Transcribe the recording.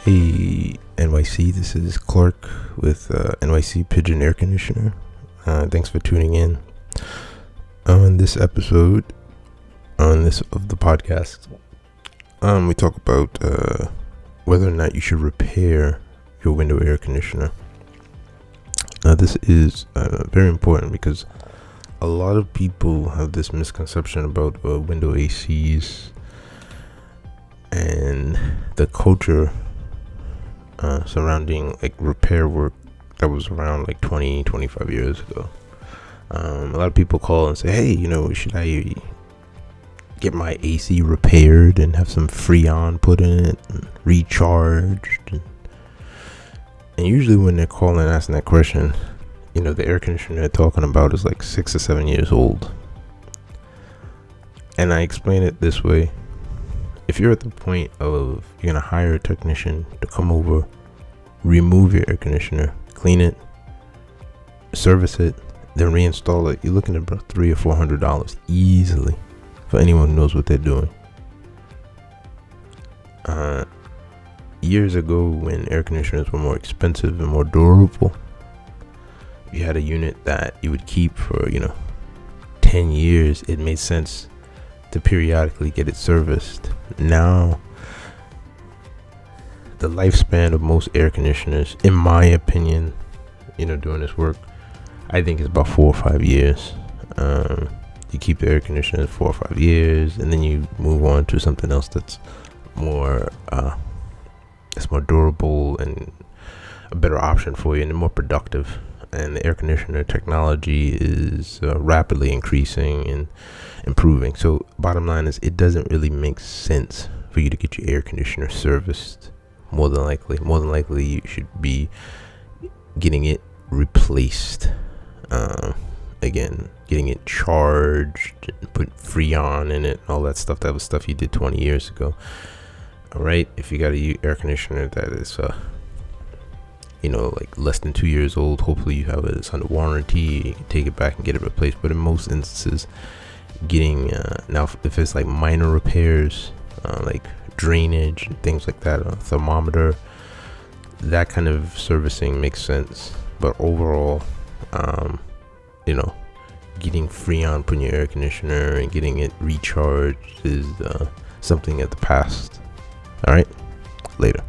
Hey NYC, this is Clark with NYC PIGEON Air Conditioner. Thanks for tuning in. On this episode, of the podcast, we talk about whether or not you should repair your window air conditioner. Now, this is very important because a lot of people have this misconception about window ACs and the culture surrounding like repair work that was around like 25 years ago. A lot of people call and say, hey, should I get my AC repaired and have some Freon put in it and recharged? And usually when they're calling asking that question, the air conditioner they're talking about is like 6 or 7 years old. And I explain it this way. If you're at the point of you're going to hire a technician to come over, remove your air conditioner, clean it, service it, then reinstall it, you're looking at about $300 or $400 easily for anyone who knows what they're doing. Years ago, when air conditioners were more expensive and more durable, you had a unit that you would keep for 10 years. It made sense to periodically get it serviced. Now, the lifespan of most air conditioners, in my opinion, doing this work, I think is about 4 or 5 years. You keep the air conditioner 4 or 5 years, and then you move on to something else that's more durable and a better option for you and more productive. And the air conditioner technology is rapidly increasing and improving. So bottom line is, it doesn't really make sense for you to get your air conditioner serviced. More than likely you should be getting it replaced. Again, getting it charged, put Freon in it, all that stuff. That was stuff you did 20 years ago. All right, if you got a air conditioner that is like less than 2 years old, hopefully you have it's under warranty, you can take it back and get it replaced. But in most instances, getting now if it's like minor repairs, like drainage and things like that, a thermometer, that kind of servicing makes sense. But overall, getting Freon put in your air conditioner and getting it recharged is something of the past. All right, later.